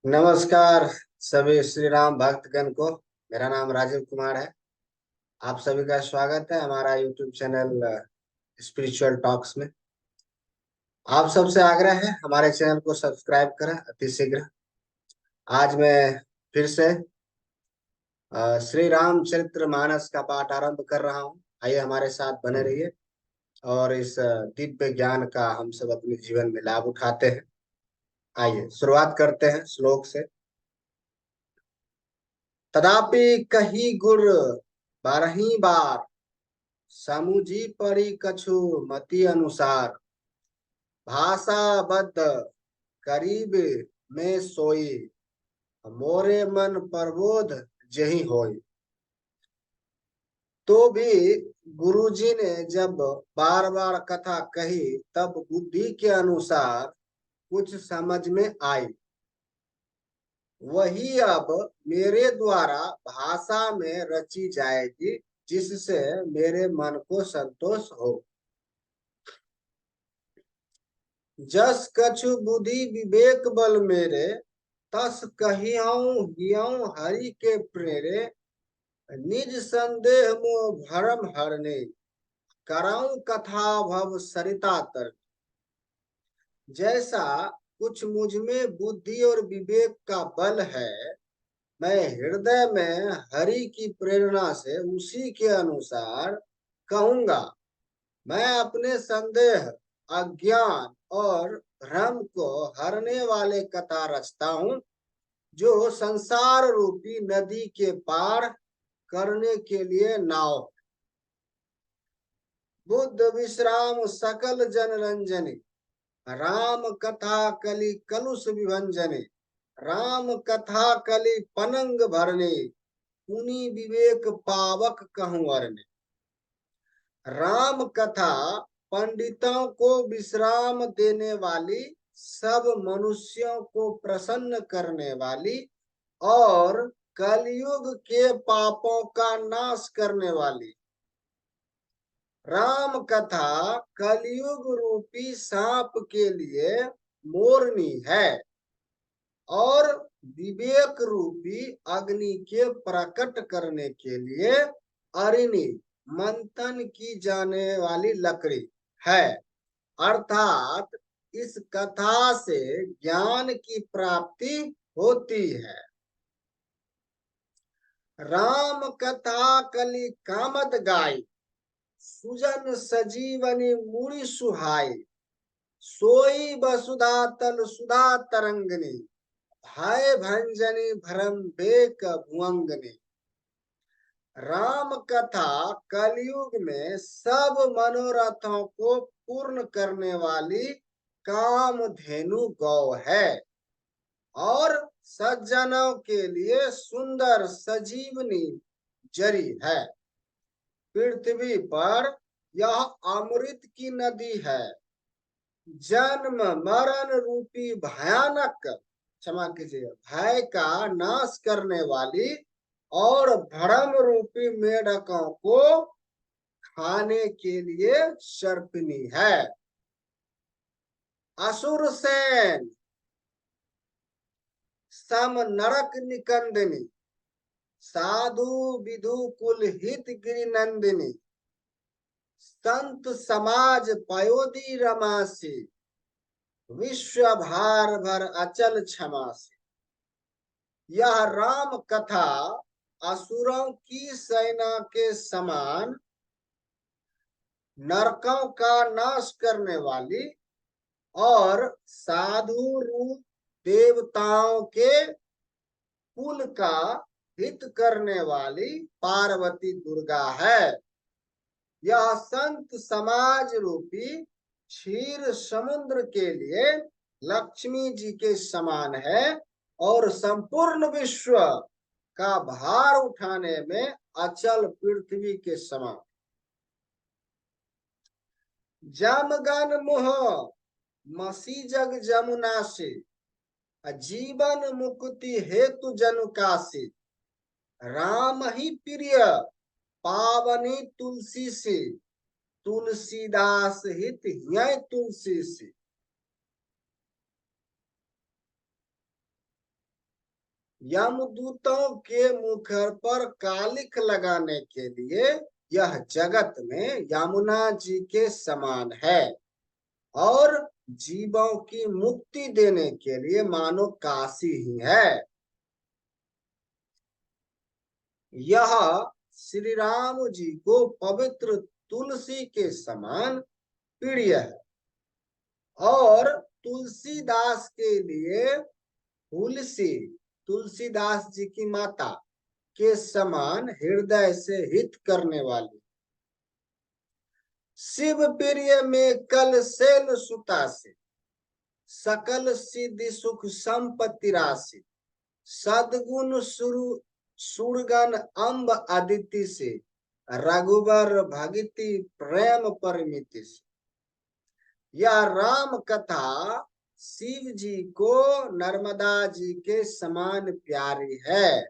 नमस्कार सभी श्री राम भक्तगण को। मेरा नाम राजीव कुमार है। आप सभी का स्वागत है हमारा यूट्यूब चैनल स्पिरिचुअल टॉक्स में। आप सबसे आग्रह है हमारे चैनल को सब्सक्राइब करें अति शीघ्र। आज मैं फिर से श्री रामचरित्र मानस का पाठ आरंभ कर रहा हूँ। आइए हमारे साथ बने रहिए और इस दिव्य ज्ञान का हम सब अपने जीवन में लाभ उठाते हैं। आइए शुरुआत करते हैं श्लोक से। तदापि कही गुर बारही बार, समुझी परी कछु मति अनुसार। भाषा बद्ध करीब में सोई, मोरे मन प्रबोध जही होई। तो भी गुरुजी ने जब बार बार कथा कही तब बुद्धि के अनुसार कुछ समझ में आई। वही अब मेरे द्वारा भाषा में रची जाएगी, जिससे मेरे मन को संतोष हो। जस कछु बुद्धि विवेक बल मेरे, तस कहियऊँ हियऊँ हरि के प्रेरे। निज संदेह मोह भरम हरने, कराऊं कथा भव सरिता तर। जैसा कुछ मुझ में बुद्धि और विवेक का बल है, मैं हृदय में हरि की प्रेरणा से उसी के अनुसार कहूंगा। मैं अपने संदेह, अज्ञान और भ्रम को हरने वाले कथा रचता हूँ, जो संसार रूपी नदी के पार करने के लिए नाव। बुद्ध विश्राम सकल जन रंजने, राम कथा कलि कलुष विभंजने। राम कथा कलि पनंग भरने, पुनि विवेक पावक कहूँ अरने। राम कथा पंडितों को विश्राम देने वाली, सब मनुष्यों को प्रसन्न करने वाली और कलयुग के पापों का नाश करने वाली। राम कथा कलयुग रूपी सांप के लिए मोरनी है और विवेक रूपी अग्नि के प्रकट करने के लिए अरिणी, मंथन की जाने वाली लकड़ी है। अर्थात इस कथा से ज्ञान की प्राप्ति होती है। राम कथा कलि कामद गाय, सुजन सजीवनी मुनि सुहाय। सोई वसुधा तल सुधा तरंगनी, भय भंजनी भरम बेक भुअंगनी। राम कथा कलयुग में सब मनोरथों को पूर्ण करने वाली कामधेनु गौ है और सज्जनों के लिए सुंदर सजीवनी जरी है। पृथ्वी पर यह अमृत की नदी है। जन्म मरण रूपी भयानक, क्षमा कीजिए, भय का नाश करने वाली और भ्रम रूपी मेढकों को खाने के लिए सर्पिनी है। असुर सेन सम नरक निकंदनी, साधु विधु कुल हित गिरि नंदिनी। संत समाज पयोधी रमासी, विश्व भार भर अचल क्षमा से। यह राम कथा असुरों की सेना के समान नरकों का नाश करने वाली और साधु रूप देवताओं के कुल का हित करने वाली पार्वती दुर्गा है। यह संत समाज रूपी क्षीर समुद्र के लिए लक्ष्मी जी के समान है और संपूर्ण विश्व का भार उठाने में अचल पृथ्वी के समान। जमगन मोह मसी जग जमुना से, जीवन मुक्ति हेतु जनु काशी। राम ही प्रिय पावनी तुलसी से, तुलसीदास हित यह तुलसी से। यमदूतों के मुखर पर कालिख लगाने के लिए यह जगत में यमुना जी के समान है, और जीवों की मुक्ति देने के लिए मानो काशी ही है। यह श्री राम जी को पवित्र तुलसी के समान प्रिय है, और तुलसीदास के लिए तुलसी, तुलसीदास जी की माता के समान हृदय से हित करने वाली। शिव प्रिय में कल शैल सुता से सकल सिद्धि सुख संपत्ति राशि, सदगुण सुरगन अम्ब अदिति से रघुबर भगति प्रेम परमिति से। यह राम कथा शिव जी को नर्मदा जी के समान प्यारी है।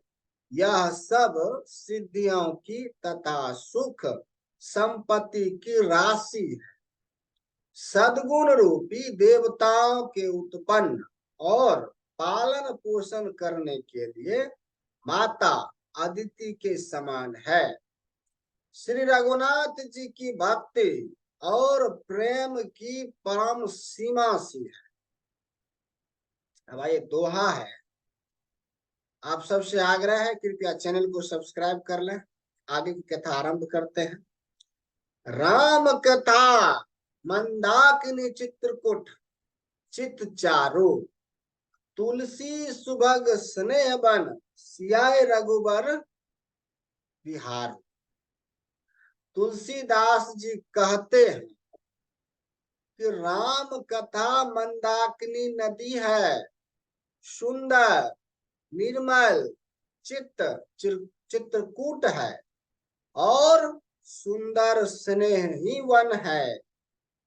यह सब सिद्धियों की तथा सुख संपत्ति की राशि है। सद्गुण रूपी देवताओं के उत्पन्न और पालन पोषण करने के लिए माता अदिति के समान है। श्री रघुनाथ जी की भक्ति और प्रेम की परम सीमा सी है। अब ये दोहा है। आप सबसे आग्रह है, कृपया चैनल को सब्सक्राइब कर लें। आगे की कथा आरंभ करते हैं। राम कथा मंदाकिनी चित्रकूट चित चारो, तुलसी सुभग स्नेह बन सियाय रघुबर बिहार। तुलसीदास जी कहते हैं कि राम कथा मंदाकिनी नदी है, सुंदर निर्मल चित्रकूट है, और सुंदर स्नेह ही वन है,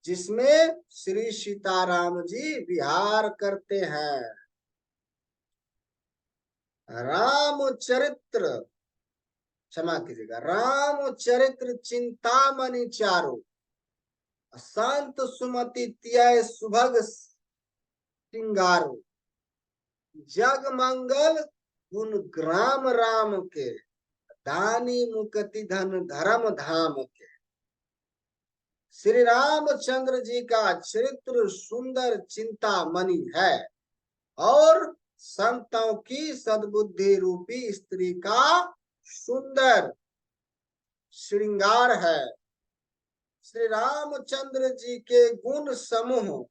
जिसमें श्री सीताराम जी विहार करते हैं। रामचरित्र, क्षमा कीजिएगा, रामचरित्र चिंतामणि चारो, संत सुमति त्याय सुभग सिंगारो, जग मंगल गुण ग्राम राम के, दानी मुक्ति धन धर्म धाम के। श्री रामचंद्र जी का चरित्र सुंदर चिंतामणि है, और संतों की सद्बुद्धि रूपी स्त्री का सुंदर श्रृंगार है। श्री रामचंद्र जी के गुण समूह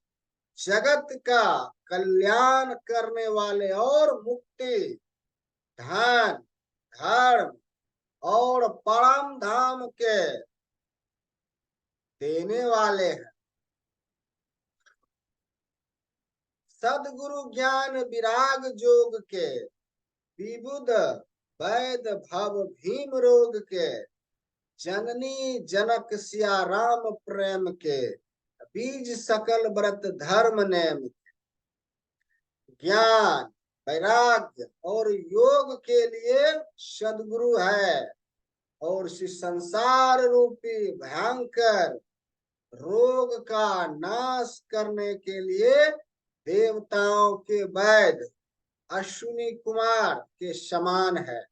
जगत का कल्याण करने वाले और मुक्ति, धन, धर्म और परम धाम के देने वाले हैं। सदगुरु ज्ञान विराग जोग के, विबुध वैद भव भीम रोग के, जननी जनक सिया राम प्रेम के, बीज सकल व्रत धर्म नेम के। ज्ञान, वैराग्य और योग के लिए सदगुरु है, और इस संसार रूपी भयंकर रोग का नाश करने के लिए देवताओं के वैद्य अश्विनी कुमार के समान है।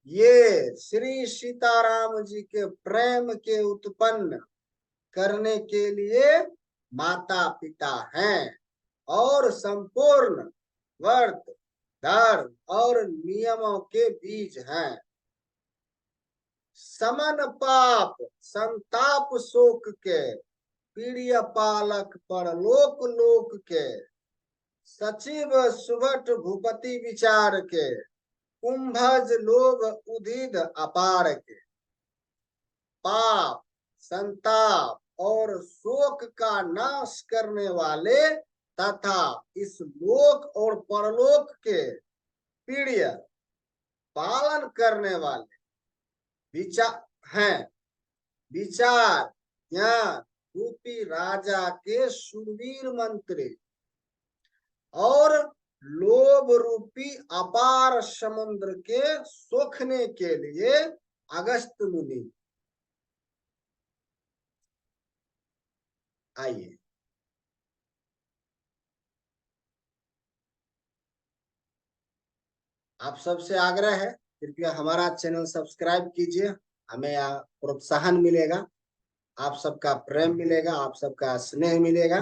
ये श्री सीताराम जी के प्रेम के उत्पन्न करने के लिए माता पिता हैं, और संपूर्ण वर्त धर्म और नियमों के बीज हैं। समन पाप संताप शोक के, प्रिय पालक पर लोक लोक के, सचिव सुभट भूपति विचार के, कुंभज लोभ उदित अपार के। पाप, संताप और शोक का नाश करने वाले तथा इस लोक और परलोक के प्रिय पालन करने वाले विचार हैं। विचार ज्ञान रूपी राजा के शूरवीर मंत्री, और लोभ रूपी अपार समुद्र के सोखने के लिए अगस्त मुनि। आइए आप सबसे आग्रह है, कृपया हमारा चैनल सब्सक्राइब कीजिए। हमें प्रोत्साहन मिलेगा, आप सबका प्रेम मिलेगा, आप सबका स्नेह मिलेगा,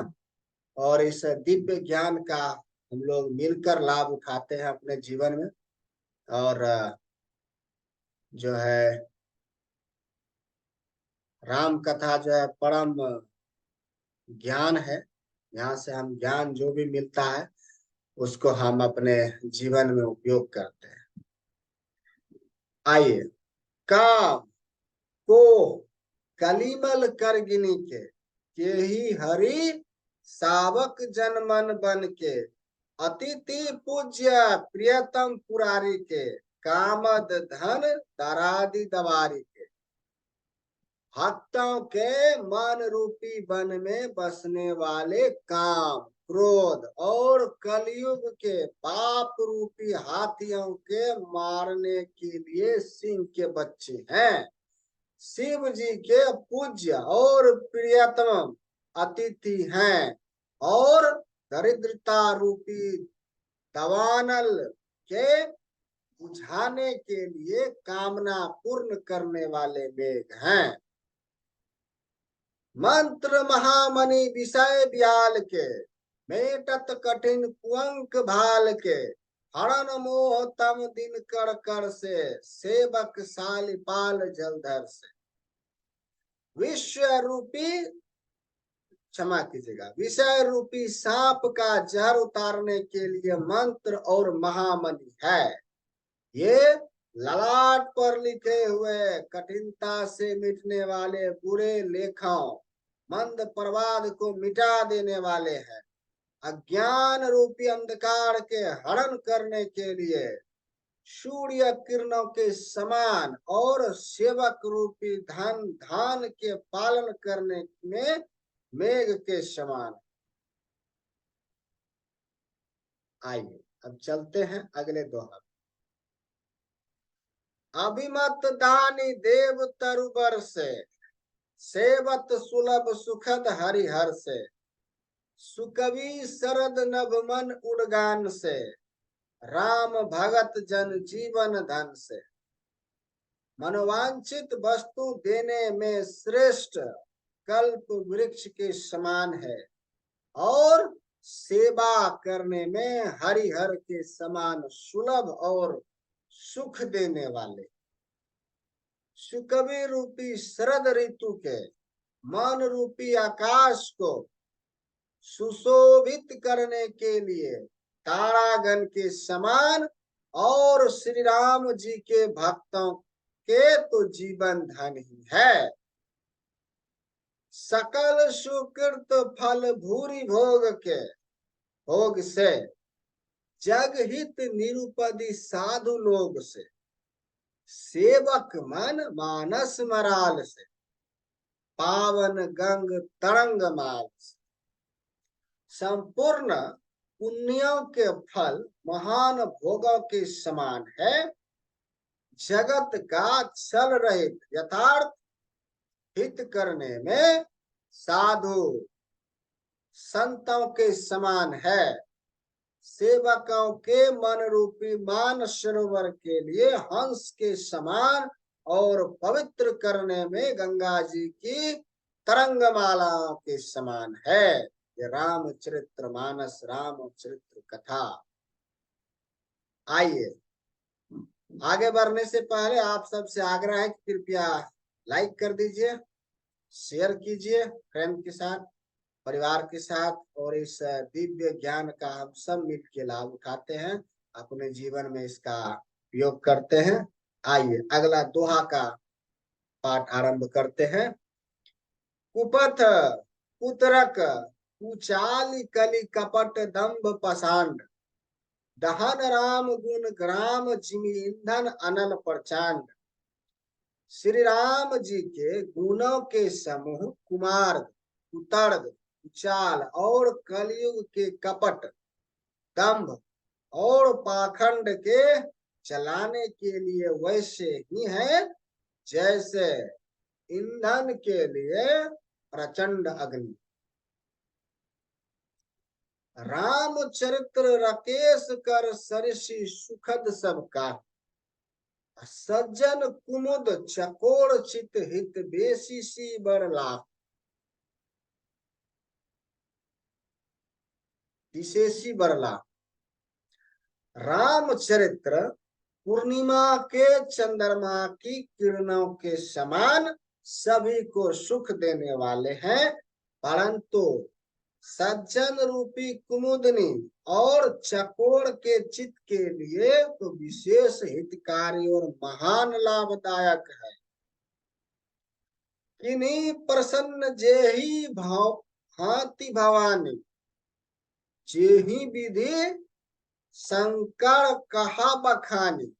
और इस दिव्य ज्ञान का हम लोग मिलकर लाभ उठाते हैं अपने जीवन में। और जो है राम कथा जो है परम ज्ञान है। यहाँ से हम ज्ञान जो भी मिलता है उसको हम अपने जीवन में उपयोग करते हैं। आइए, काम को कलिमल कर गिनी के ही हरि सावक जन मन बन के, अतिथि पूज्य प्रियतम पुरारी के, कामद धन दरादि दवारी के। भक्तों के मन रूपी वन में बसने वाले काम, क्रोध और कलयुग के पाप रूपी हाथियों के मारने के लिए सिंह के बच्चे हैं। शिव जी के पूज्य और प्रियतम अतिथि हैं, और दरिद्रता रूपी दवानल के बुझाने के लिए कामना पूर्ण करने वाले मेघ हैं। मंत्र महामणि विषय ब्याल के, मेटत कठिन कुअंक भाल के, हरण मोह तम दिन कर कर से, सेवक सालिपाल जलधर से। विश्व रूपी, क्षमा कीजिएगा, विषय रूपी सांप का जहर उतारने के लिए मंत्र और महामणि है। ये ललाट पर लिखे हुए कठिनता से मिटने वाले बुरे लेखों, मंद प्रवाद को मिटा देने वाले हैं। अज्ञान रूपी अंधकार के हरण करने के लिए सूर्य किरणों के समान, और सेवक रूपी धान के पालन करने में मेघ के समान। आइए अब चलते हैं अगले दोहा। अभिमत दानी देव तरुबर से, सेवत सुलभ सुखद हरिहर से, सुकवि शरद नभ मन उड़गान से, राम भगत जन जीवन धन से। मनोवांछित वस्तु देने में श्रेष्ठ कल्प वृक्ष के समान है, और सेवा करने में हरिहर के समान सुलभ और सुख देने वाले। सुकवि रूपी शरद ऋतु के मन रूपी आकाश को सुशोभित करने के लिए तारागण के समान, और श्री राम जी के भक्तों के तो जीवन धन ही है। सकल सुकृत फल भूरि भोग के, भोग से जग हित निरुपदी साधु लोग से, सेवक मन मानस मराल से, पावन गंग तरंग माल से। संपूर्ण पुण्यों के फल महान भोगों के समान है। जगत का छल रहित यथार्थ हित करने में साधु संतों के समान है। सेवकों के मन रूपी मान सरोवर के लिए हंस के समान, और पवित्र करने में गंगा जी की तरंगमालाओं के समान है। ये रामचरित्र मानस रामचरित्र कथा। आइए, आगे बढ़ने से पहले आप सबसे आग्रह है कि कृपया लाइक कर दीजिए, शेयर कीजिए फ्रेंड के साथ, परिवार के साथ, और इस दिव्य ज्ञान का हम सब मिल के लाभ उठाते हैं, अपने जीवन में इसका उपयोग करते हैं। आइए अगला दोहा का पाठ आरंभ करते हैं। कुपथ कुतरक कुचाली कली कपट दंभ पसांड, दहन राम गुण ग्राम जिमि ईंधन अनल प्रचंड। श्री राम जी के गुणों के समूह कुमार्ग, कुतर्ग, कुचाल और कलयुग के कपट, दंभ और पाखंड के चलाने के लिए वैसे ही है जैसे ईंधन के लिए प्रचंड अग्नि। रामचरित्र राकेश कर सरसी सुखद सबका, सज्जन कुमुद चकोर चित हित बेसी सी बरला, विशेषी बरला। रामचरित्र पूर्णिमा के चंद्रमा की किरणों के समान सभी को सुख देने वाले हैं, परंतु सज्जन रूपी कुमुदनी और चकोर के चित्त के लिए तो विशेष हितकारी और महान लाभदायक है। किन्हीं प्रसन्न जेहि भाव भांति भवानी, जेहि विधि शंकर कहा बखानी,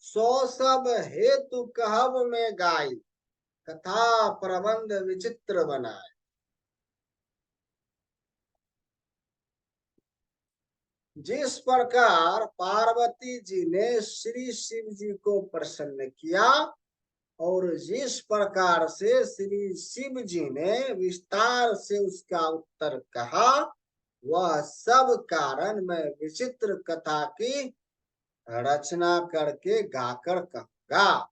सो सब हेतु कहब में गाई, कथा प्रबंध विचित्र बनाए। जिस प्रकार पार्वती जी ने श्री शिव जी को प्रसन्न किया और जिस प्रकार से श्री शिव जी ने विस्तार से उसका उत्तर कहा, वह सब कारण मैं विचित्र कथा की रचना करके गाकर कहूंगा।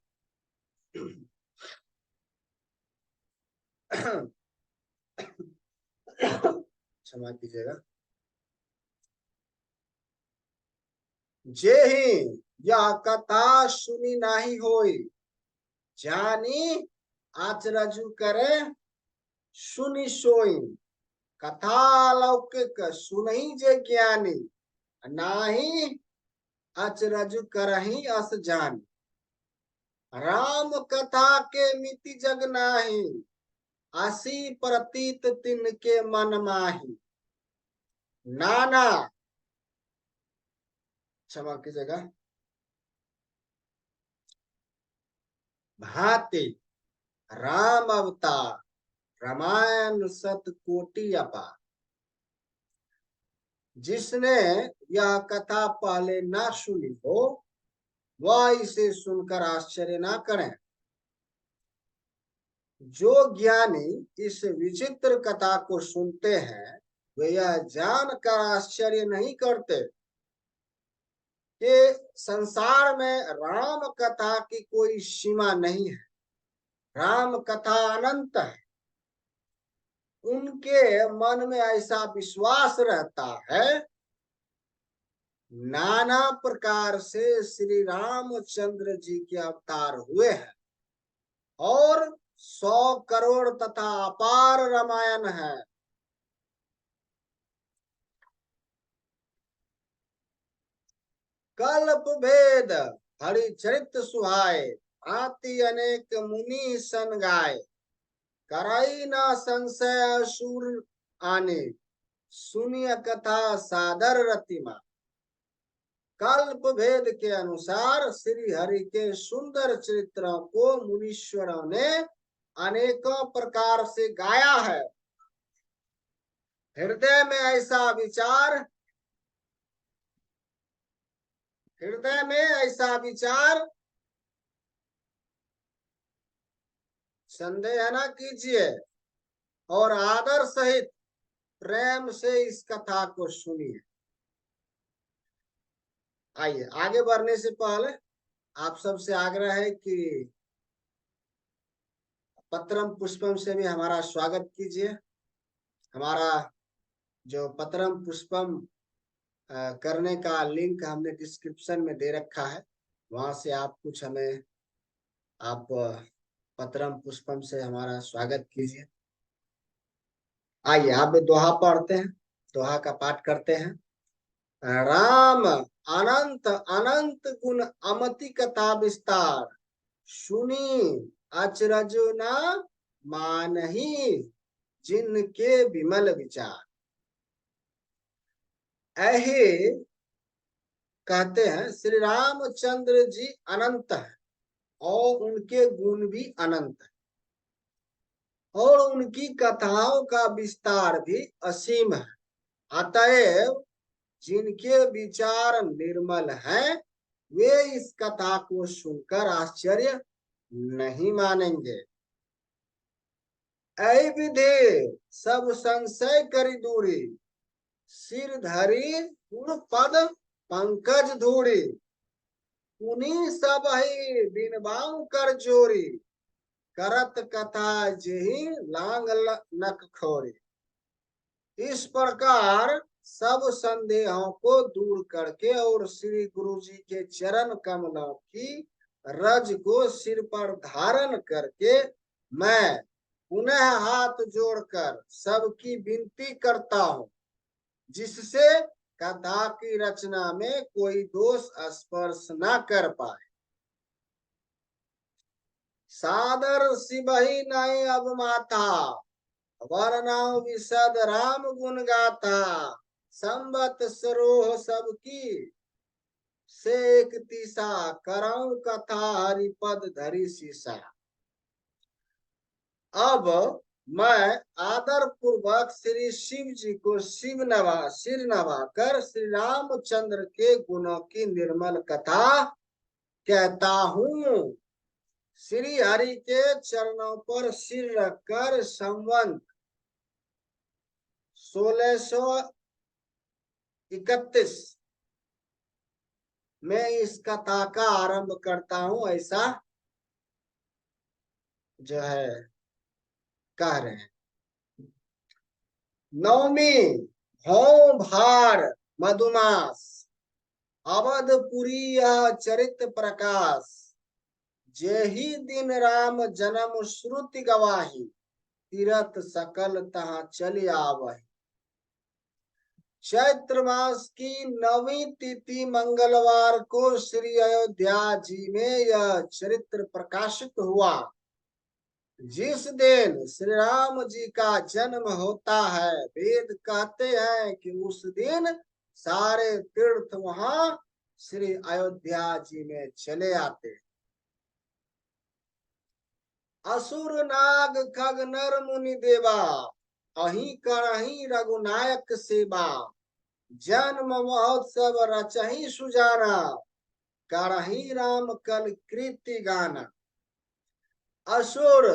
क्षमा कीजिएगा। जे ही यह कथा सुनी नहीं होई, जानी आचरजु करे सुनी सोई, कथा लौकिक सुनहि जे ज्ञानी, नाही अचरज करही अस जानी। राम कथा के मिति जग नाही, असी प्रतीत तिनके मन माही। नाना, क्षमा कीजिएगा, भांति राम अवतार रामायण सत कोटि अपार। जिसने यह कथा पहले ना सुनी हो, वह इसे सुनकर आश्चर्य ना करें। जो ज्ञानी इस विचित्र कथा को सुनते हैं, वे यह जानकर आश्चर्य नहीं करते कि संसार में राम कथा की कोई सीमा नहीं है, राम कथा अनंत है। उनके मन में ऐसा विश्वास रहता है, नाना प्रकार से श्री रामचंद्र जी के अवतार हुए हैं और 100 करोड़ तथा अपार रामायण है। कल्प भेद हरि चरित्र सुहाए, आति अनेक मुनि सन गाय, कराई ना संशय सुर आने, सुनिय कथा सादर रतिमा। कल्प भेद के अनुसार श्री हरि के सुंदर चरित्रों को मुनीश्वरों ने अनेकों प्रकार से गाया है। हृदय में ऐसा विचार संदेह न कीजिए और आदर सहित प्रेम से इस कथा को सुनिए। आइए, आगे बढ़ने से पहले आप सबसे आग्रह है कि पत्रम पुष्पम से भी हमारा स्वागत कीजिए। हमारा जो पत्रम पुष्पम करने का लिंक हमने डिस्क्रिप्शन में दे रखा है, वहां से आप कुछ हमें आप पत्रम पुष्पम से हमारा स्वागत कीजिए। आइए, आप दोहा पढ़ते हैं, दोहा का पाठ करते हैं। राम अनंत अनंत गुण अमति कथा विस्तार, सुनी अचरज न मानही जिनके विमल विचार। ऐहे कहते हैं श्री रामचंद्र जी अनंत है और उनके गुण भी अनंत है और उनकी कथाओं का विस्तार भी असीम है। अतएव जिनके विचार निर्मल हैं, वे इस कथा को सुनकर आश्चर्य नहीं मानेंगे। ऐ विधि सब संशय करी दूरी, सिर धरी गुण पद पंकज धूड़ी, पुनि सब ही बिनबाऊ कर जोरी, करत कथा जेहि लांग नक खोरी। इस प्रकार सब संदेहों को दूर करके और श्री गुरु जी के चरण कमलों की रज को सिर पर धारण करके मैं पुनः हाथ जोड़कर सबकी विनती करता हूँ, जिससे कथा की रचना में कोई दोष स्पर्श न कर पाए। सादर सिबहि नहीं अब माथा, वर्णाओ विशद राम गुण गाथा, संबत सरोह सबकी से एक तीसा, कराऊं कथा हरिपद धरी सीसा। अब मैं आदर पूर्वक श्री शिव जी को सिर नवाकर श्री रामचंद्र के गुणों की निर्मल कथा कहता हूँ। श्री हरि के चरणों पर सिर रखकर संवत 1631 में इस कथा का आरंभ करता हूँ, ऐसा जो है कह रहे हैं। नवमी भौ भार मधुमास, अवधपुरी यह चरित प्रकाश, जेहि दिन राम जन्म श्रुति गवाही, तीरथ सकल तहाँ चली आवही। चैत्र मास की 9वीं तिथि मंगलवार को श्री अयोध्या जी में यह चरित्र प्रकाशित हुआ। जिस दिन श्री राम जी का जन्म होता है, वेद कहते हैं कि उस दिन सारे तीर्थ वहां श्री अयोध्या जी में चले आते। असुर नाग खग नर मुनि देवा, अही करही रघुनायक सेवा, जन्म महोत्सव रचही सुजाना, करही राम कल कृति गाना। असुर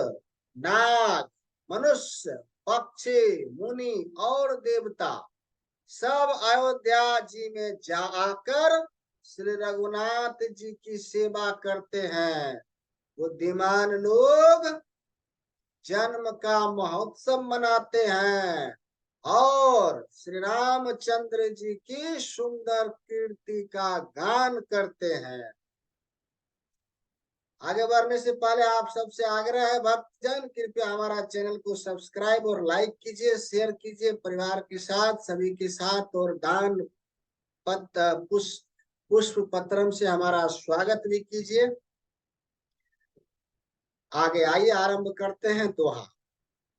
नाग मनुष्य पक्षी मुनि और देवता सब अयोध्या जी में जा आकर श्री रघुनाथ जी की सेवा करते हैं। बुद्धिमान लोग जन्म का महोत्सव मनाते हैं और श्री रामचंद्र जी की सुंदर कीर्ति का गान करते हैं। आगे बढ़ने से पहले आप सबसे आग्रह है भक्तजन, कृपया हमारा चैनल को सब्सक्राइब और लाइक कीजिए, शेयर कीजिए परिवार के साथ, सभी के साथ, और दान पुष्प पत्रम से हमारा स्वागत भी कीजिए। आगे आइए आरंभ करते हैं दोहा।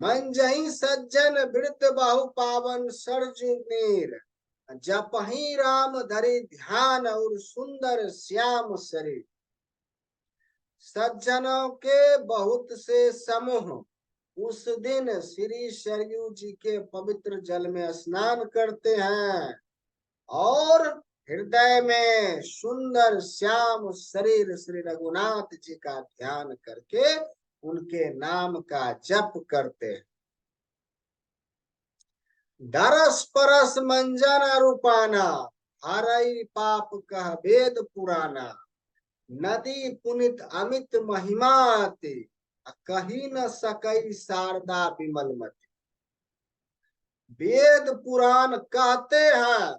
मंजही सज्जन वृत बहु पावन सरजु नीर, जपहि राम धरि ध्यान और सुंदर श्याम शरीर। सज्जनों के बहुत से समूह उस दिन श्री सरयू जी के पवित्र जल में स्नान करते हैं और हृदय में सुंदर श्याम शरीर श्री रघुनाथ जी का ध्यान करके उनके नाम का जप करते हैं। दरस परस मंजन रूपाना, हरई पाप कह वेद पुराना, नदी पुनित अमित महिमाति, कही न सकई शारदा विमलमति। वेद पुराण कहते हैं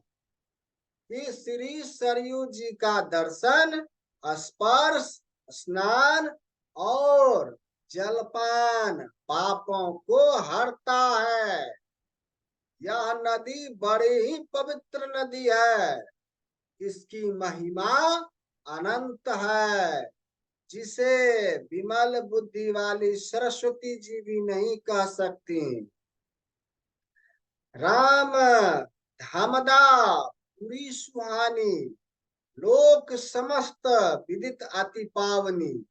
कि श्री सरयू जी का दर्शन, स्पर्श, स्नान और जलपान पापों को हरता है। यह नदी बड़ी ही पवित्र नदी है, इसकी महिमा अनंत है, जिसे विमल बुद्धि वाली सरस्वती जी भी नहीं कह सकती। राम धामदा पूरी सुहानी, लोक समस्त विदित अति पावनी,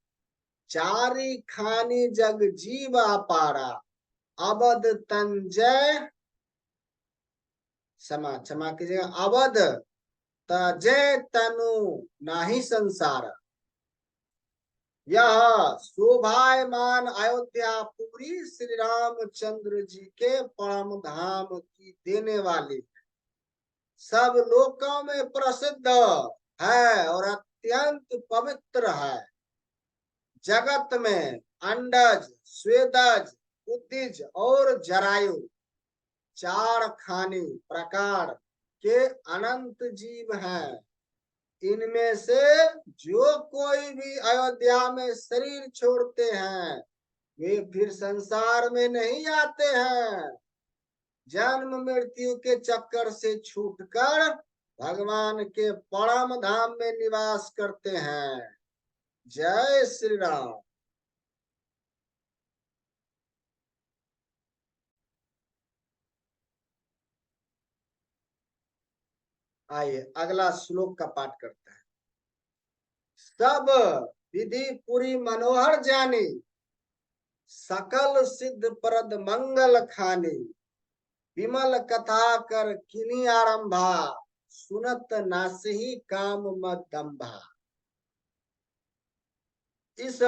चारी खानी जग जीव अपारा, अवध तंजय क्षमा कीजिएगा, अवध तजय तनु नाही संसार। यह शोभायमान अयोध्या पूरी श्री रामचंद्र जी के परम धाम की देने वाली है। सब लोकों में प्रसिद्ध है और अत्यंत पवित्र है। जगत में अंडज, स्वेदज, उद्दिज और जरायु चार खानी प्रकार के अनंत जीव हैं। इनमें से जो कोई भी अयोध्या में शरीर छोड़ते हैं वे फिर संसार में नहीं आते हैं, जन्म मृत्यु के चक्कर से छूटकर भगवान के परम धाम में निवास करते हैं। जय श्री राम। आइए अगला श्लोक का पाठ करते हैं। सब विधि पूरी मनोहर जानी, सकल सिद्ध प्रद मंगल खानी, विमल कथा कर किनी आरंभा, सुनत नासही काम मदंभा। इस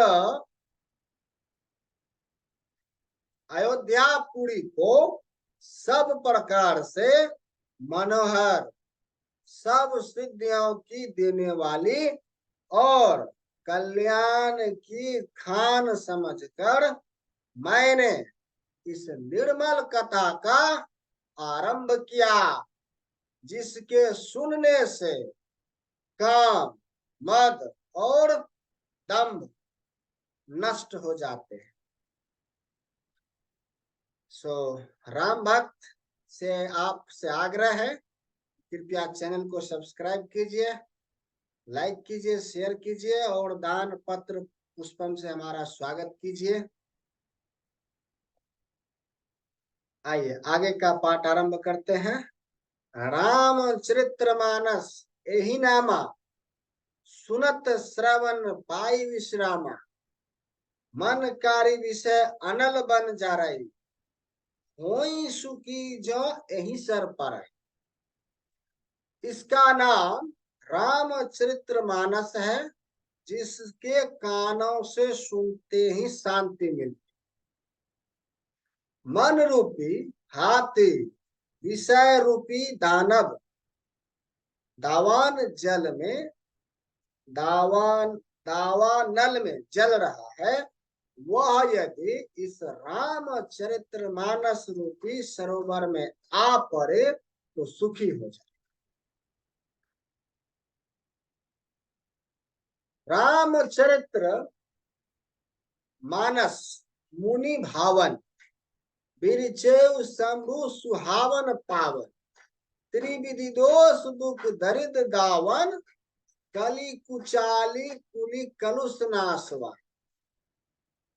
अयोध्यापुरी को सब प्रकार से मनोहर, सब सिद्धियों की देने वाली और कल्याण की खान समझकर मैंने इस निर्मल कथा का आरंभ किया, जिसके सुनने से काम, मद और दंभ नष्ट हो जाते हैं। राम भक्त से आपसे आग्रह है, कृपया चैनल को सब्सक्राइब कीजिए, लाइक कीजिए, शेयर कीजिए और दान पत्र पुष्पम से हमारा स्वागत कीजिए। आइए आगे का पाठ आरंभ करते हैं। रामचरितमानस एहि नामा, सुनत श्रवण पाई विश्रामा, मन कारी विषय अनल बन जा रही, होई सुखी जो एहि सर पर। इसका नाम रामचरितमानस है, जिसके कानों से सुनते ही शांति मिलती। मन रूपी हाथी, विषय रूपी दानव दावान जल में दावानल में जल रहा है, वह यदि इस रामचरितमानस रूपी सरोवर में आ पड़े तो सुखी हो जाए। रामचरित्र मानस मुनि भावन, बिरचेव शंभु सुहावन पावन, त्रिविधि दोष दुख दरिद दावन, कली कुचाली कुली कलुष नाशवा।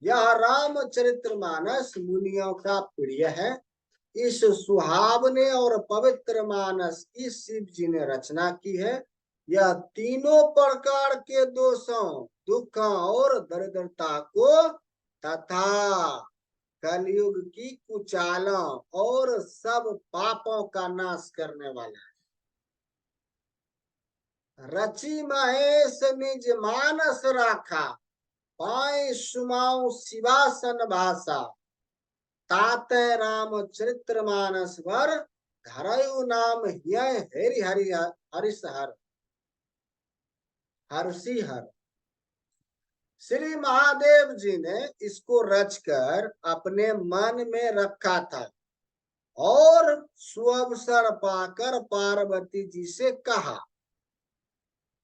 यह रामचरितमानस मुनियों का प्रिय है। इस सुहावने और पवित्र मानस की शिव जी ने रचना की है। यह तीनों प्रकार के दोषों, दुखों और दरिद्रता को तथा कलयुग की कुचालों और सब पापों का नाश करने वाला है। रचि महेश निज मानस राखा, पाए सुमाऊ शिवासन भाषा, ताते रामचरितमानस वर, धरयु नाम ह्यय हरि हरि हरिशहर हरसिहर। श्री महादेव जी ने इसको रचकर अपने मन में रखा था और सुअवसर पाकर पार्वती जी से कहा।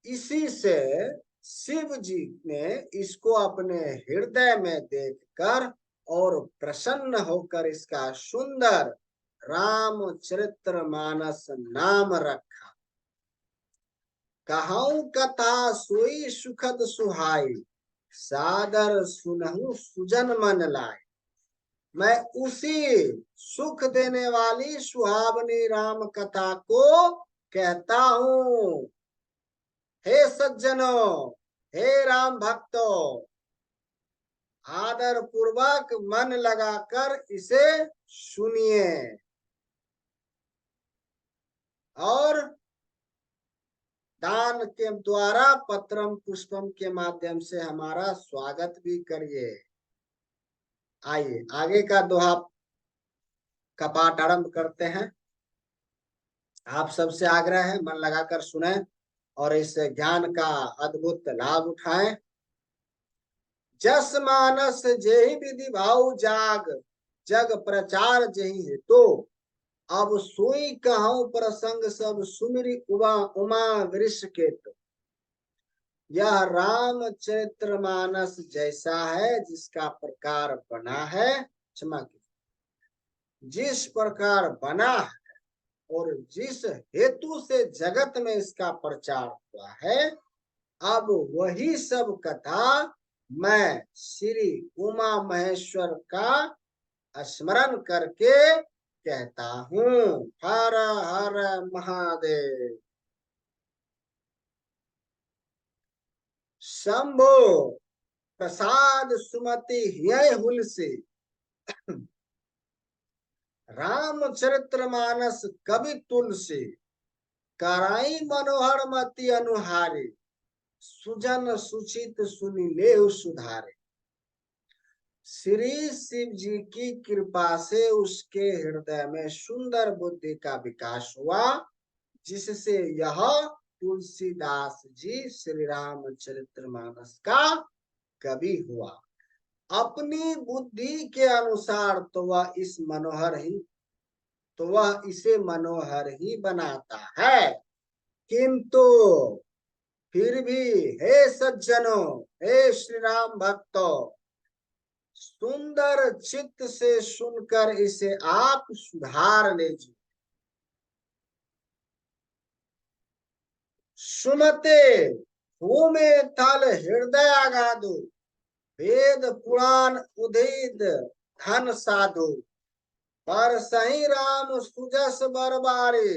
इसी से शिव जी ने इसको अपने हृदय में देखकर और प्रसन्न होकर इसका सुंदर रामचरितमानस नाम रखा। कहूं कथा सोई सुखद सुहाई, सादर सुनहु सुजन मन लाए। मैं उसी सुख देने वाली सुहावनी राम कथा को कहता हूँ। हे सज्जनों, हे राम भक्तों, आदर पूर्वक मन लगाकर इसे सुनिए और दान के द्वारा पत्रम पुष्पम के माध्यम से हमारा स्वागत भी करिए। आइए आगे का दोहा का पाठ आरंभ करते हैं। आप सबसे आग्रह है मन लगाकर सुने और इस ज्ञान का अद्भुत लाभ उठाएं। जस मानस जेहि विधि भाव जाग, जग प्रचार जेहि है तो। अब सोई कहूं प्रसंग सब सुमिरी उमा उमा वृष के तो। यह रामचरितमानस जैसा है जिसका प्रकार बना है, क्षमा की, जिस प्रकार बना है और जिस हेतु से जगत में इसका प्रचार हुआ है, अब वही सब कथा मैं श्री उमा महेश्वर का स्मरण करके कहता हूँ। हर हर महादेव। शंभो प्रसाद सुमति ह्यय हुल से, रामचरितमानस कवि तुलसी, कराई मनोहर मति अनुहारे, सुजन सुचित सुनि लेहु सुधारे। श्री शिव जी की कृपा से उसके हृदय में सुंदर बुद्धि का विकास हुआ, जिससे यह तुलसीदास जी श्री रामचरितमानस का कवि हुआ। अपनी बुद्धि के अनुसार तो वह इसे मनोहर ही बनाता है, किंतु फिर भी हे सज्जनों, हे श्री राम भक्तों, सुंदर चित्त से सुनकर इसे आप सुधार लीजिए। सुनते भूमि थल हृदय अगाधु, वेद पुराण उदित धन साधु। पर सही राम सुजस बरबारे,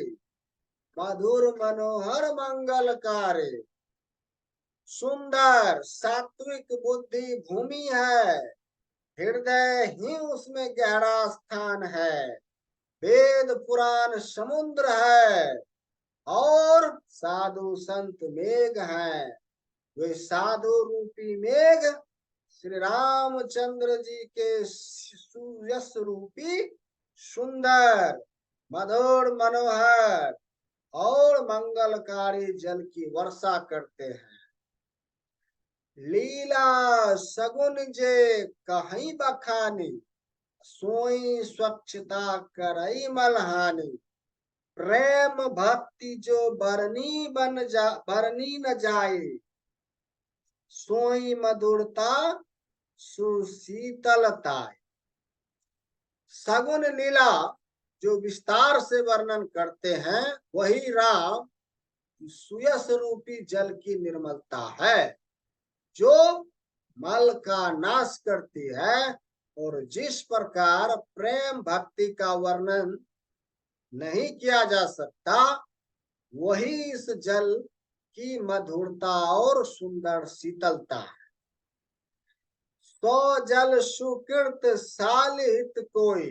मधुर मनोहर मंगलकारे। सुंदर सात्विक बुद्धि भूमि है, हृदय ही उसमें गहरा स्थान है। वेद पुराण समुद्र है और साधु संत मेघ हैं। वे साधु रूपी मेघ श्री रामचंद्र जी के सुयश रूपी सुंदर, मधुर, मनोहर और मंगलकारी जल की वर्षा करते हैं। लीला सगुन जे कहीं बखानी, सोई स्वच्छता करई मलहानी। प्रेम भक्ति जो बरनी न जाए, सोई मधुरता सुशीतलता। सगुन लीला जो विस्तार से वर्णन करते हैं, वही राम सुयस रूपी जल की निर्मलता है, जो मल का नाश करती है। और जिस प्रकार प्रेम भक्ति का वर्णन नहीं किया जा सकता, वही इस जल की मधुरता और सुंदर शीतलता है। सो जल सुकृत सालिहित कोई,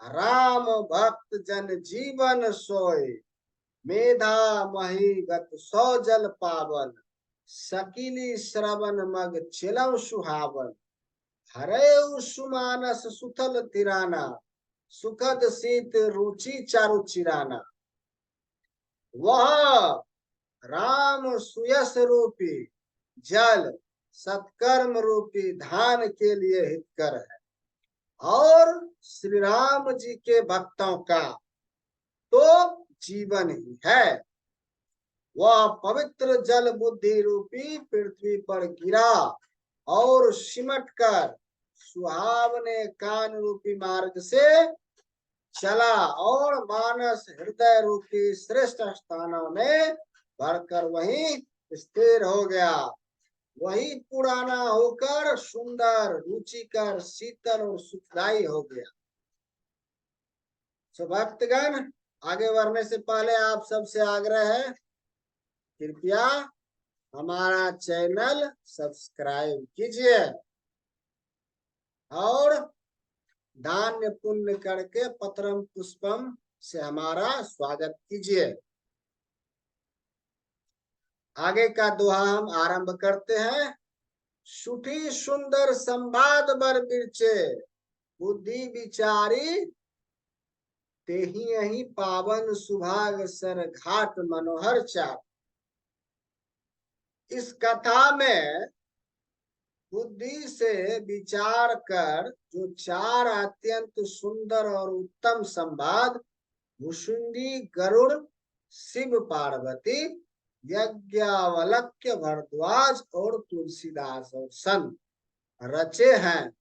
राम भक्त जन जीवन सोय। मेधा मही गत सौ जल पावन, सकीली श्रवण मग चिलम सुहावन। हरे सुमानस सुथल तिराना, सुखद शीत रुचि चारु चिराना। वह राम सुयस रूपी जल सत्कर्म रूपी धान के लिए हितकर है, और श्री राम जी के भक्तों का तो जीवन ही है। वह पवित्र जल बुद्धि रूपी पृथ्वी पर गिरा और सिमट कर सुहावने कान रूपी मार्ग से चला और मानस हृदय रूपी श्रेष्ठ स्थानों में भरकर वहीं स्थिर हो गया। वही पुराना होकर सुंदर, रुचिकर, शीतल और सुखदायी हो गया। सो भक्तगण, आगे बढ़ने से पहले आप सबसे आग्रह है, कृपया हमारा चैनल सब्सक्राइब कीजिए और दान पुण्य करके पत्रम पुष्पम से हमारा स्वागत कीजिए। आगे का दोहा हम आरंभ करते हैं। सुठी सुंदर संवाद बर बिरचे, बुद्धि विचारी तेहि यही पावन सुभाग सर घाट मनोहर चार। इस कथा में बुद्धि से विचार कर जो चार अत्यंत सुंदर और उत्तम संवाद भुशुंडी गरुड़ शिव पार्वती यज्ञावलक्य भरद्वाज और तुलसीदास और संत रचे हैं,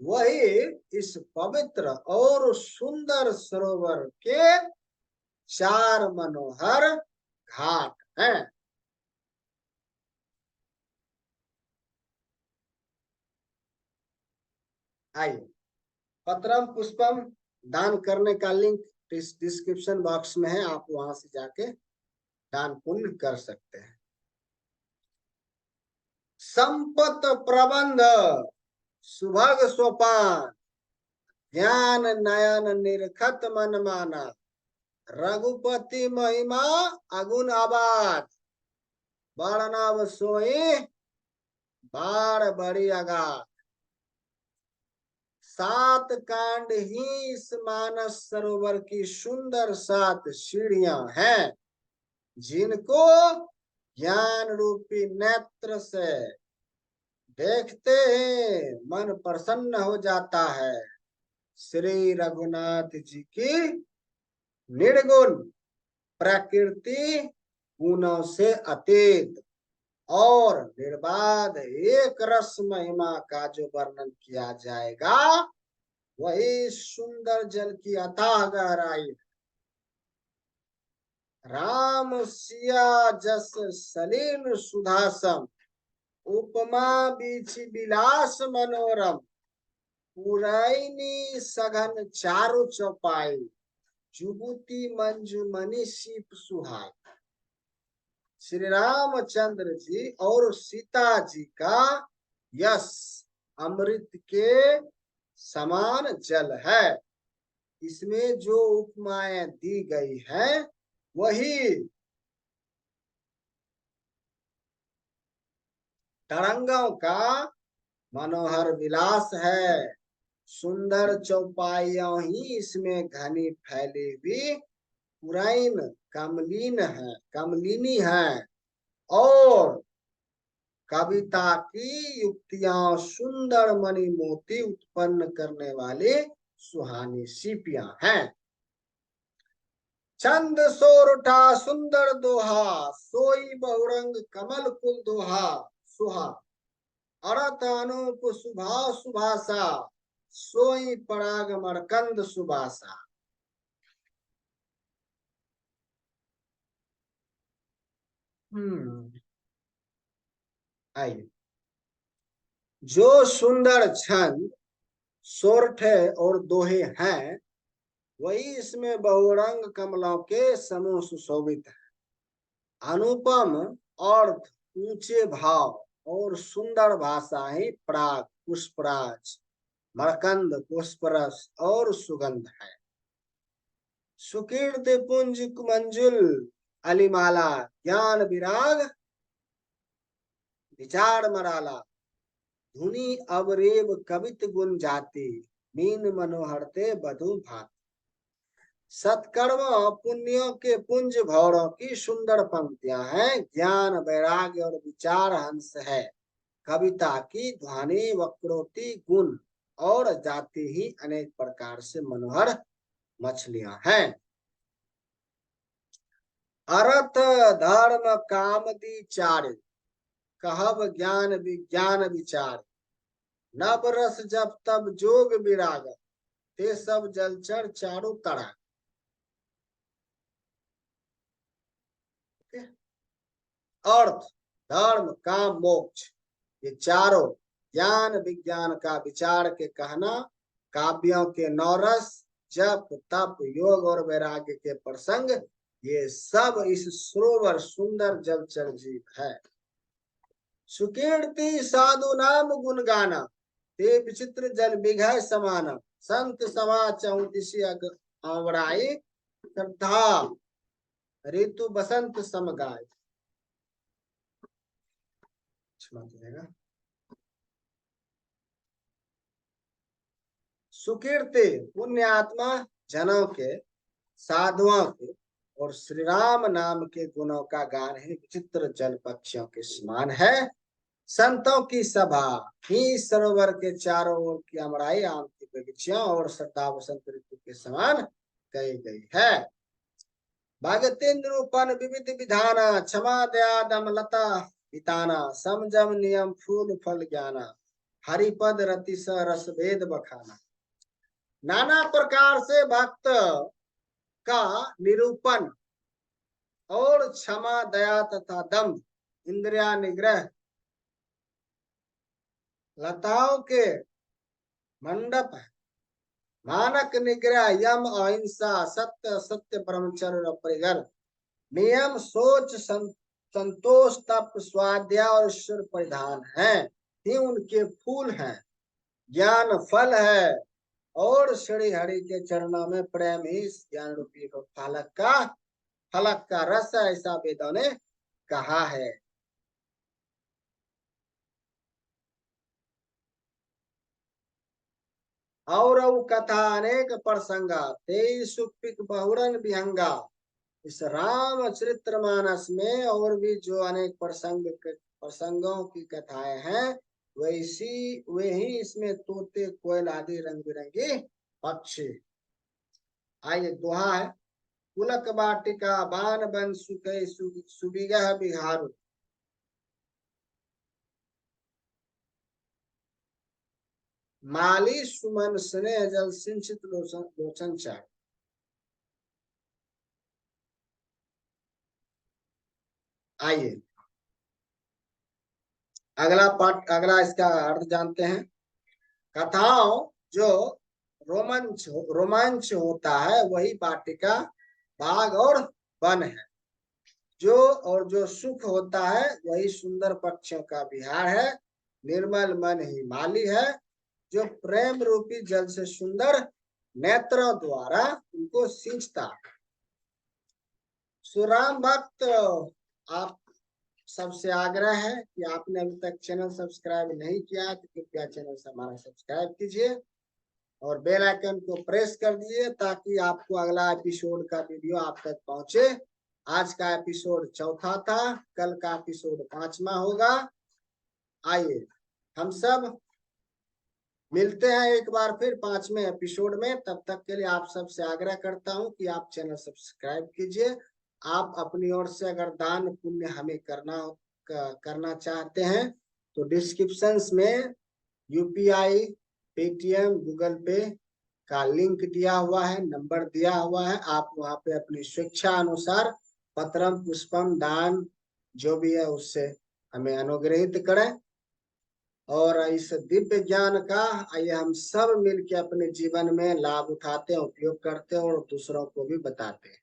वही इस पवित्र और सुंदर सरोवर के चार मनोहर घाट हैं। आइए, पत्रम पुष्पम दान करने का लिंक डिस्क्रिप्शन बॉक्स में है, आप वहां से जाके दान पुण्य कर सकते हैं। संपत प्रबंध सुभग सोपान ज्ञान नयन निरखत मन माना रघुपति महिमा अगुण आबाद वर्णव सोई बार बड़ी अगाध। सात कांड ही इस मानस सरोवर की सुंदर सात सीढ़ियां हैं, जिनको ज्ञान रूपी नेत्र से देखते ही मन प्रसन्न हो जाता है। श्री रघुनाथ जी की निर्गुण प्रकृति गुणों से अतीत और निर्बाध एक रस महिमा का जो वर्णन किया जाएगा, वही सुंदर जल की अथाह गहराई। राम सिया जस सलील सुधासम उपमा बीच विलास मनोरम पुरैनी सघन चारु चौपाई जुबुती मंजू मणि सीप सुहाई। श्री रामचंद्र जी और सीता जी का यश अमृत के समान जल है। इसमें जो उपमाएं दी गई हैं, वही तरंगों का मनोहर विलास है। सुंदर चौपाइयां ही इसमें घनी फैली हुई पुरैन कमलिनी है और कविता की युक्तियां सुंदर मणि मोती उत्पन्न करने वाले सुहानी सीपियां हैं। चंद सोरठा सुंदर दोहा सोई बहुरंग कमल कुल दोहा सुहा अरत अनूप सुभा सुभाषा सोई पराग मरकंद सुबासा। आइए, जो सुंदर छंद सोरठे और दोहे हैं, वही इसमें बहुरंग कमलों के समूह सुशोभित है। अनुपम अर्थ, ऊंचे भाव और सुंदर भाषाएं प्राग पुष्पराज मरकंद पुष्परस और सुगंध है। सुकीर्ति पुंज मंजुल अलिमाला ज्ञान विराग विचार मराला धुनी अवरेब कवित गुण जाति मीन मनोहरते बधु भात। सत्कर्म पुण्यों के पुंज भौरों की सुंदर पंक्तियां हैं। ज्ञान वैराग्य और विचार हंस है। कविता की ध्वनि वक्रोक्ति गुण और जाति ही अनेक प्रकार से मनोहर मछलियां हैं। अर्थ धर्म कामदी चार कहब ज्ञान विज्ञान विचार नव रस जब तब जोग विराग ते सब जलचर चारों तड़ा। अर्थ धर्म काम मोक्ष, ये चारों ज्ञान विज्ञान का विचार के कहना, काव्यों के नौरस जप तप योग और वैराग्य के प्रसंग, ये सब इस सरोवर सुंदर जलचर जीव है। सुकीर्ति साधु नाम गुण गाना ते विचित्र जल बिघय समाना संत सभा चौदिशी आवराई श्रद्धा ऋतु बसंत समगाय। सुकीर्ति पुण्य आत्मा जनों के साधुओं के और श्री राम नाम के गुणों का गान है, विचित्र जल पक्षियों के समान है। संतों की सभा ही सरोवर के चारों ओर की अमराई आम की बगीचियां और सदा वसंत ऋतु के समान कही गई है। भागति निरूपण विविध विधाना, क्षमा दया दम लता हिताना, समझम नियम फूल फल ज्ञाना, हरिपद रति स रस भेद बखाना। नाना प्रकार से भक्त का निरूपण और क्षमा दया तथा दम, इंद्रिया निग्रह, लताओं के मंडप, मानक निग्रह, यम अहिंसा, सत्य सत्य ब्रह्मचर्य और परिग्रह, नियम सोच संतोष तप स्वाध्याय और ईश्वर परिधान है, ही उनके फूल हैं। ज्ञान फल है और श्री हरि के चरणों में प्रेम ही ज्ञान रूपी फलक का रस है, ऐसा वेदों ने कहा है। और कथा अनेक प्रसंगा, तेईस सुपिक बहुरन विहंगा। इस रामचरितमानस में और भी जो अनेक प्रसंगों की कथाएं हैं, वैसी वे ही इसमें तोते कोयल आदि रंग बिरंगे पक्षी। आइए दोहा है। पुलक बाटिका बान बन सुखे सुबिगह बिहारू, माली सुमन स्नेह जल सिंचित लोचन चार। आइए अगला पाठ, अगला इसका अर्थ जानते हैं। कथाओं जो रोमांच होता है वही वाटिका बाग और वन है। जो सुख होता है वही सुंदर पक्षियों का विहार है। निर्मल मन ही माली है, जो प्रेम रूपी जल से सुंदर नेत्रों द्वारा उनको सींचता। सुराम भक्त, आप सबसे आग्रह है कि आपने अभी तक चैनल सब्सक्राइब नहीं किया है तो कृपया चैनल से हमारा सब्सक्राइब कीजिए और बेल आइकन को प्रेस कर दीजिए ताकि आपको अगला एपिसोड का वीडियो आप तक पहुंचे। आज का एपिसोड चौथा था, कल का एपिसोड 5वां होगा। आइए हम सब मिलते हैं एक बार फिर 5वें एपिसोड में। तब तक के लिए आप सबसे आग्रह करता हूं कि आप चैनल सब्सक्राइब कीजिए। आप अपनी ओर से अगर दान पुण्य हमें करना चाहते हैं तो डिस्क्रिप्शन में यूपीआई, पेटीएम, गूगल पे का लिंक दिया हुआ है, नंबर दिया हुआ है। आप वहां पे अपनी स्वेच्छा अनुसार पत्रम पुष्पम दान जो भी है उससे हमें अनुग्रहित करें और इस दिव्य ज्ञान का आइए हम सब मिलकर अपने जीवन में लाभ उठाते हैं, उपयोग करते हैं और दूसरों को भी बताते हैं।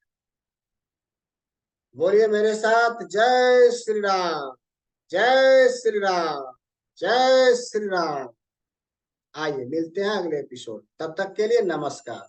बोलिए मेरे साथ, जय श्री राम, जय श्री राम, जय श्री राम। आइए मिलते हैं अगले एपिसोड, तब तक के लिए नमस्कार।